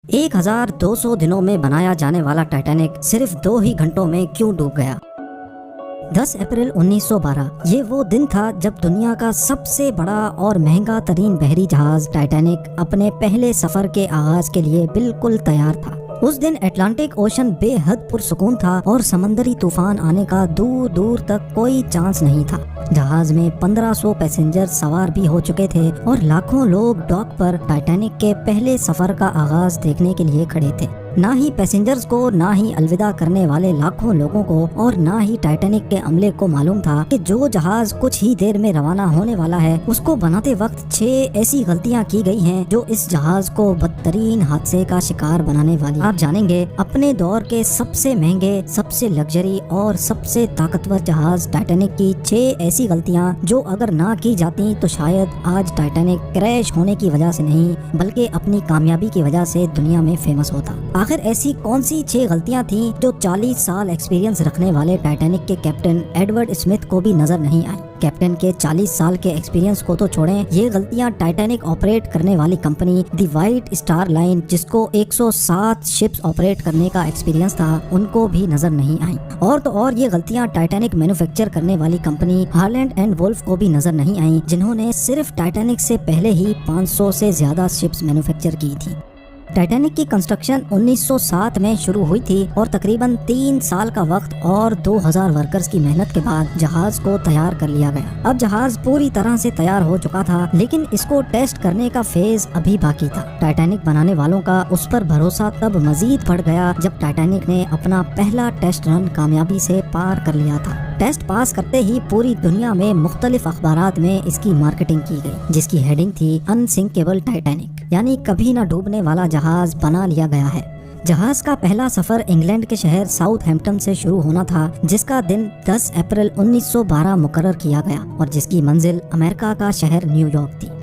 1200 दिनों में बनाया जाने वाला टाइटैनिक सिर्फ 2 ही घंटों में क्यों डूब गया? 10 अप्रैल 1912 ये वो दिन था जब दुनिया का सबसे बड़ा और महंगा तरीन बहरी जहाज टाइटैनिक अपने पहले सफर के आगाज के लिए बिल्कुल तैयार था। उस दिन अटलांटिक ओशन बेहद पुरसुकून था और समंदरी तूफान आने का दूर दूर तक कोई चांस नहीं था। जहाज में 1500 पैसेंजर सवार भी हो चुके थे और लाखों लोग डॉक पर टाइटैनिक के पहले सफर का आगाज देखने के लिए खड़े थे। ना ही पैसेंजर्स को, ना ही अलविदा करने वाले लाखों लोगों को और ना ही टाइटैनिक के अमले को मालूम था कि जो जहाज कुछ ही देर में रवाना होने वाला है उसको बनाते वक्त 6 ऐसी गलतियां की गई हैं जो इस जहाज को बदतरीन हादसे का शिकार बनाने वाली। आप जानेंगे अपने दौर के सबसे महंगे, सबसे लग्जरी और सबसे ताकतवर जहाज टाइटैनिक की 6 ऐसी गलतियां जो अगर ना की जाती तो शायद आज टाइटैनिक क्रैश होने की वजह से नहीं बल्कि अपनी कामयाबी की वजह से दुनिया में फेमस होता। आखिर ऐसी कौन सी 6 गलतियां थीं जो 40 साल एक्सपीरियंस रखने वाले टाइटैनिक के कैप्टन एडवर्ड स्मिथ को भी नजर नहीं आई? कैप्टन के 40 साल के एक्सपीरियंस को तो छोड़ें, ये गलतियां टाइटैनिक ऑपरेट करने वाली company the white star line जिसको 107 शिप्स ऑपरेट करने का एक्सपीरियंस था उनको भी नजर नहीं आई। और तो और ये गलतियां टाइटैनिक मैन्युफैक्चर करने वाली कंपनी हार्लैंड एंड वुल्फ को भी नजर नहीं आई जिन्होंने सिर्फ टाइटैनिक से पहले ही 500 से ज्यादा शिप्स मैन्युफैक्चर की थी। टाइटैनिक की कंस्ट्रक्शन 1907 में शुरू हुई थी और तकरीबन 3 साल का वक्त और 2000 वर्कर्स की मेहनत के बाद जहाज को तैयार कर लिया गया। अब जहाज पूरी तरह से तैयार हो चुका था लेकिन इसको टेस्ट करने का फेज अभी बाकी था। टाइटैनिक बनाने वालों का उस पर भरोसा तब मजीद बढ़ गया जब टाइटैनिक ने अपना पहला टेस्ट रन कामयाबी से पार कर लिया था। टेस्ट पास करते ही पूरी दुनिया में मुख्तलिफ अखबारात में इसकी मार्केटिंग की गई जिसकी हेडिंग थी अनसिंकेबल टाइटैनिक, यानी कभी न डूबने वाला जहाज बना लिया गया है। जहाज का पहला सफर इंग्लैंड के शहर साउथहैम्पटन से शुरू होना था जिसका दिन 10 अप्रैल 1912 मुकर्रर किया गया और जिसकी मंजिल अमेरिका का शहर न्यूयॉर्क थी।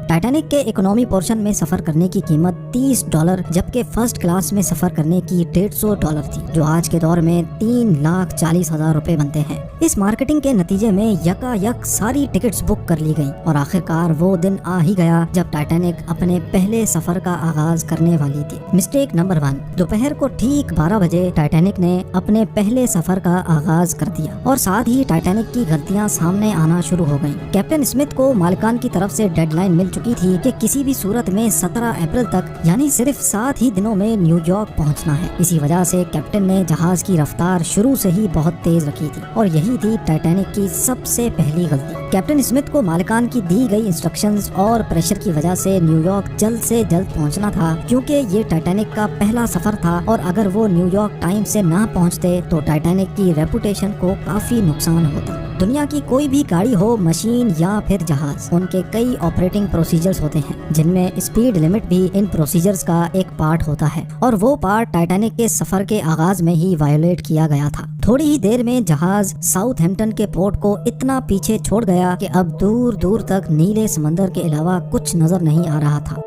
टाइटैनिक के इकोनॉमी पोर्शन में सफर करने की कीमत $30 जबकि फर्स्ट क्लास में सफर करने की $150 थी जो आज के दौर में 3,40,000 रुपए बनते हैं। इस मार्केटिंग के नतीजे में यकायक सारी टिकट्स बुक कर ली गई और आखिरकार वो दिन आ ही गया जब टाइटैनिक अपने पहले सफर का आगाज करने वाली थी। मिस्टेक नंबर 1, दोपहर को ठीक 12 बजे टाइटैनिक ने अपने पहले सफर का आगाज कर दिया और साथ ही टाइटैनिक की गलतियां सामने आना शुरू हो गयी। कैप्टन स्मिथ को मालिकान की तरफ से डेडलाइन मिल चुकी थी कि किसी भी सूरत में 17 अप्रैल तक यानी सिर्फ 7 ही दिनों में न्यूयॉर्क पहुंचना है। इसी वजह से कैप्टन ने जहाज की रफ्तार शुरू से ही बहुत तेज रखी थी और यही थी टाइटैनिक की सबसे पहली गलती। कैप्टन स्मिथ को मालिकान की दी गई इंस्ट्रक्शंस और प्रेशर की वजह से न्यूयॉर्क जल्द से जल्द पहुंचना था क्योंकि ये टाइटैनिक का पहला सफर था और अगर वो न्यूयॉर्क टाइम से ना पहुंचते तो टाइटैनिक की रेपुटेशन को काफी नुकसान होता। दुनिया की कोई भी गाड़ी हो, मशीन या फिर जहाज, उनके कई ऑपरेटिंग प्रोसीजर्स होते हैं जिनमें स्पीड लिमिट भी इन प्रोसीजर्स का एक पार्ट होता है और वो पार्ट टाइटैनिक के सफर के आगाज में ही वायोलेट किया गया था। थोड़ी ही देर में जहाज साउथहैम्पटन के पोर्ट को इतना पीछे छोड़ गया कि अब दूर दूर तक नीले समंदर के अलावा कुछ नजर नहीं आ रहा था।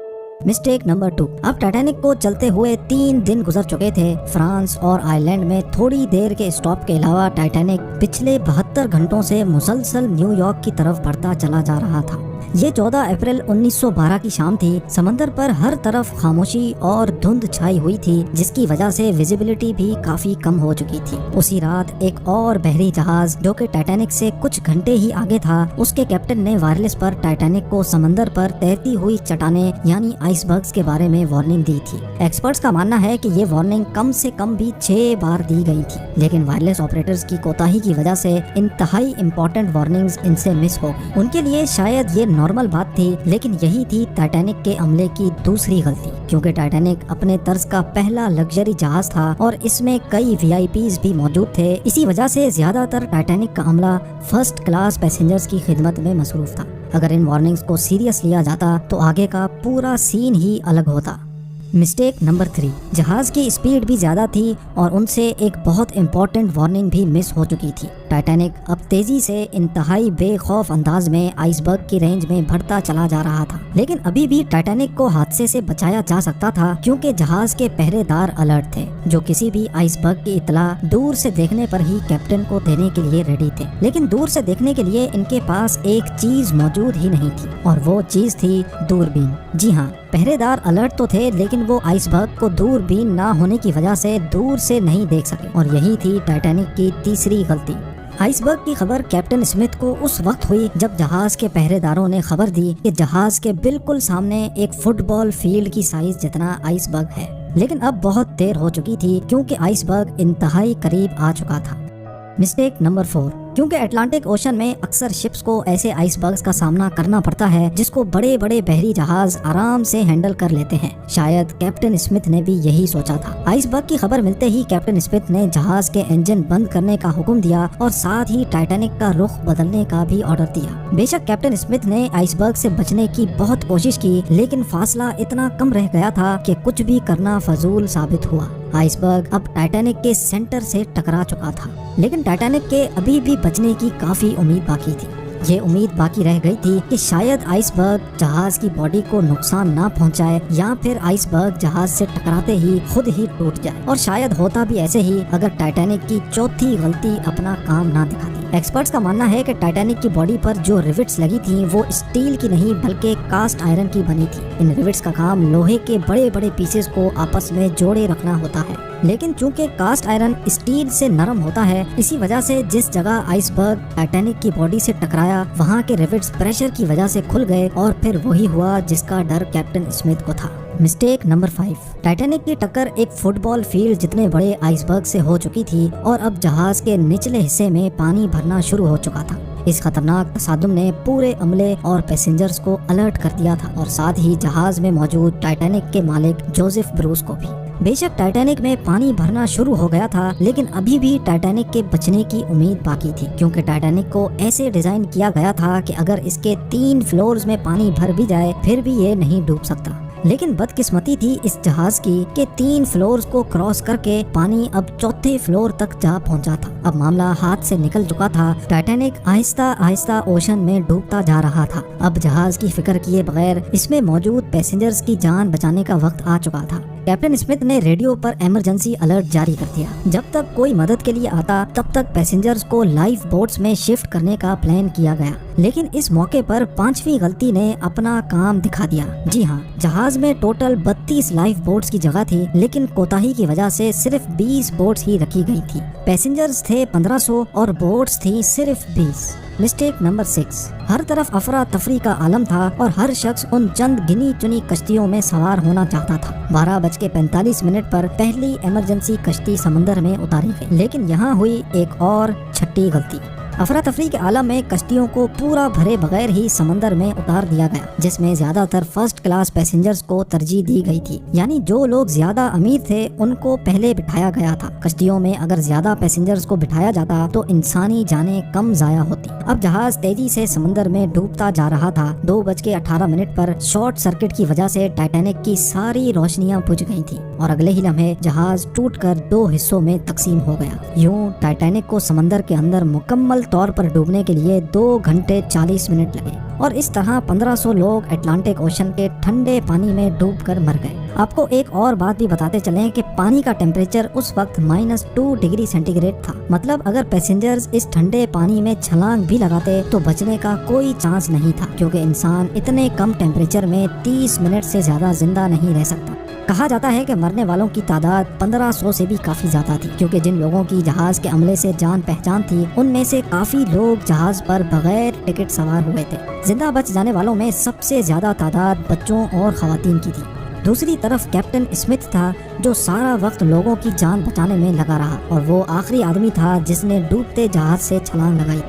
मिस्टेक नंबर 2, अब टाइटैनिक को चलते हुए 3 दिन गुजर चुके थे। फ्रांस और आयरलैंड में थोड़ी देर के स्टॉप के अलावा टाइटैनिक पिछले 72 घंटों से मुसलसल न्यूयॉर्क की तरफ बढ़ता चला जा रहा था। ये 14 अप्रैल 1912 की शाम थी। समंदर पर हर तरफ खामोशी और धुंध छाई हुई थी जिसकी वजह से विजिबिलिटी भी काफी कम हो चुकी थी। उसी रात एक और बहरी जहाज जो कि टाइटैनिक से कुछ घंटे ही आगे था, उसके कैप्टन ने वायरलेस पर टाइटैनिक को समंदर पर तैरती हुई चट्टानें यानी आइसबर्ग्स के बारे में वार्निंग दी थी। एक्सपर्ट्स का मानना है कि ये वार्निंग कम से कम भी 6 बार दी गई थी लेकिन वायरलेस ऑपरेटर्स की कोताही की वजह से इंतहाई इंपॉर्टेंट वार्निंग्स इनसे मिस हो गई। उनके लिए शायद ये नॉर्मल बात थी लेकिन यही थी टाइटैनिक के अमले की दूसरी गलती क्योंकि टाइटैनिक अपने तर्ज का पहला लग्जरी जहाज था और इसमें कई वीआईपीज भी मौजूद थे। इसी वजह से ज्यादातर टाइटैनिक का अमला फर्स्ट क्लास पैसेंजर्स की खिदमत में मसरूफ था। अगर इन वार्निंग्स को सीरियस लिया जाता तो आगे का पूरा सीन ही अलग होता। मिस्टेक नंबर 3, जहाज की स्पीड भी ज्यादा थी और उनसे एक बहुत इंपॉर्टेंट वार्निंग भी मिस हो चुकी थी। ٹائٹینک اب تیزی سے انتہائی بے خوف انداز میں آئس برگ کی رینج میں بڑھتا چلا جا رہا تھا، لیکن ابھی بھی ٹائٹینک کو حادثے سے بچایا جا سکتا تھا کیونکہ جہاز کے پہرے دار الرٹ تھے جو کسی بھی آئس برگ کی اطلاع دور سے دیکھنے پر ہی کیپٹن کو دینے کے لیے ریڈی تھے۔ لیکن دور سے دیکھنے کے لیے ان کے پاس ایک چیز موجود ہی نہیں تھی اور وہ چیز تھی دوربین۔ جی ہاں، پہرے دار الرٹ تو تھے لیکن وہ آئس برگ کو دوربین نہ ہونے کی وجہ سے دور سے نہیں دیکھ سکے، اور یہی تھی ٹائٹینک کی تیسری غلطی۔ آئس برگ کی خبر کیپٹن اسمتھ کو اس وقت ہوئی جب جہاز کے پہرے داروں نے خبر دی کہ جہاز کے بالکل سامنے ایک فٹ بال فیلڈ کی سائز جتنا آئس برگ ہے، لیکن اب بہت دیر ہو چکی تھی کیونکہ آئس برگ انتہائی قریب آ چکا تھا۔ مسٹیک نمبر 4، کیونکہ اٹلانٹک اوشن میں اکثر شپس کو ایسے آئس برگز کا سامنا کرنا پڑتا ہے جس کو بڑے بڑے بحری جہاز آرام سے ہینڈل کر لیتے ہیں، شاید کیپٹن اسمتھ نے بھی یہی سوچا تھا۔ آئس برگ کی خبر ملتے ہی کیپٹن اسمتھ نے جہاز کے انجن بند کرنے کا حکم دیا اور ساتھ ہی ٹائٹینک کا رخ بدلنے کا بھی آرڈر دیا۔ بے شک کیپٹن اسمتھ نے آئس برگ سے بچنے کی بہت کوشش کی، لیکن فاصلہ اتنا کم رہ گیا تھا کہ کچھ بھی کرنا فضول ثابت ہوا۔ آئس برگ اب ٹائٹینک کے سینٹر سے ٹکرا چکا تھا، لیکن ٹائٹینک کے ابھی بھی بچنے کی کافی امید باقی تھی۔ یہ امید باقی رہ گئی تھی کہ شاید آئس برگ جہاز کی باڈی کو نقصان نہ پہنچائے یا پھر آئس برگ جہاز سے ٹکراتے ہی خود ہی ٹوٹ جائے، اور شاید ہوتا بھی ایسے ہی اگر ٹائٹینک کی چوتھی غلطی اپنا کام نہ دکھاتی۔ ایکسپرٹس کا ماننا ہے کہ ٹائٹینک کی باڈی پر جو ریوٹس لگی تھیں وہ اسٹیل کی نہیں بلکہ کاسٹ آئرن کی بنی تھی۔ ان ریوٹس کا کام لوہے کے بڑے بڑے پیسز کو آپس میں جوڑے رکھنا ہوتا ہے، لیکن چونکہ کاسٹ آئرن اسٹیل سے نرم ہوتا ہے، اسی وجہ سے جس جگہ آئس برگ ٹائٹینک کی باڈی سے ٹکرایا وہاں کے ریوٹس پریشر کی وجہ سے کھل گئے، اور پھر وہی ہوا جس کا ڈر کیپٹن اسمتھ کو تھا۔ مسٹیک نمبر 5، ٹائٹینک کی ٹکر ایک فٹ بال فیلڈ جتنے بڑے آئس برگ سے ہو چکی تھی اور اب جہاز کے نچلے حصے میں پانی بھرنا شروع ہو چکا تھا۔ اس خطرناک تصادم نے پورے عملے اور پیسنجرز کو الرٹ کر دیا تھا، اور ساتھ ہی جہاز میں موجود ٹائٹینک کے مالک جوزف بروس کو بھی۔ بے شک ٹائٹینک میں پانی بھرنا شروع ہو گیا تھا، لیکن ابھی بھی ٹائٹینک کے بچنے کی امید باقی تھی، کیونکہ ٹائٹینک کو ایسے ڈیزائن کیا گیا تھا کہ اگر اس کے 3 فلورز میں پانی بھر بھی جائے پھر بھی یہ نہیں ڈوب سکتا۔ لیکن بدقسمتی تھی اس جہاز کی کہ 3 فلورز کو کراس کر کے پانی اب 4تھے فلور تک جا پہنچا تھا۔ اب معاملہ ہاتھ سے نکل چکا تھا، ٹائٹینک آہستہ آہستہ اوشن میں ڈوبتا جا رہا تھا۔ اب جہاز کی فکر کیے بغیر اس میں موجود پیسنجرز کی جان بچانے کا وقت آ چکا تھا۔ کیپٹن اسمتھ نے ریڈیو پر ایمرجنسی الرٹ جاری کر دیا، جب تک کوئی مدد کے لیے آتا تب تک پیسنجرز کو لائف بوٹس میں شفٹ کرنے کا پلان کیا گیا، لیکن اس موقع پر 5ویں غلطی نے اپنا کام دکھا دیا۔ جی ہاں، جہاز میں ٹوٹل 32 لائف بوٹس کی جگہ تھی، لیکن کوتاہی کی وجہ سے صرف 20 بوٹس ہی رکھی گئی تھی۔ پیسنجرز تھے 1500 اور بوٹس تھی صرف 20۔ مسٹیک نمبر 6، ہر طرف افراتفری کا عالم تھا اور ہر شخص ان چند گنی چنی کشتیوں میں سوار ہونا چاہتا تھا۔ 12:45 پر پہلی ایمرجنسی کشتی سمندر میں اتاری گئی، لیکن یہاں ہوئی ایک اور چھٹی غلطی۔ افراتفری کے عالم میں کشتیوں کو پورا بھرے بغیر ہی سمندر میں اتار دیا گیا، جس میں زیادہ تر فرسٹ کلاس پیسنجرز کو ترجیح دی گئی تھی، یعنی جو لوگ زیادہ امیر تھے ان کو پہلے بٹھایا گیا تھا۔ کشتیوں میں اگر زیادہ پیسنجرز کو بٹھایا جاتا تو انسانی جانیں کم ضائع ہوتی۔ اب جہاز تیزی سے سمندر میں ڈوبتا جا رہا تھا۔ 2:18 پر شارٹ سرکٹ کی وجہ سے ٹائٹینک کی ساری روشنیاں بجھ گئی تھیں اور اگلے ہی لمحے جہاز ٹوٹ کر 2 حصوں میں تقسیم ہو گیا۔ یوں ٹائٹینک کو سمندر کے اندر مکمل طور پر ڈوبنے کے لیے 2 گھنٹے 40 منٹ لگے، اور اس طرح 1500 لوگ اٹلانٹک اوشن کے ٹھنڈے پانی میں ڈوب کر مر گئے۔ آپ کو ایک اور بات بھی بتاتے چلیں کہ پانی کا ٹیمپریچر اس وقت -2 ڈگری سینٹی گریڈ تھا، مطلب اگر پیسنجرز اس ٹھنڈے پانی میں چھلانگ بھی لگاتے تو بچنے کا کوئی چانس نہیں تھا، کیونکہ انسان اتنے کم ٹیمپریچر میں 30 منٹ سے زیادہ زندہ نہیں رہ سکتا۔ کہا جاتا ہے کہ مرنے والوں کی تعداد 1500 سے بھی کافی زیادہ تھی، کیونکہ جن لوگوں کی جہاز کے عملے سے جان پہچان تھی ان میں سے کافی لوگ جہاز پر بغیر ٹکٹ سوار ہوئے تھے۔ زندہ بچ جانے والوں میں سب سے زیادہ تعداد بچوں اور خواتین کی تھی۔ دوسری طرف کیپٹن اسمتھ تھا جو سارا وقت لوگوں کی جان بچانے میں لگا رہا، اور وہ آخری آدمی تھا جس نے ڈوبتے جہاز سے چھلانگ لگائی تھی۔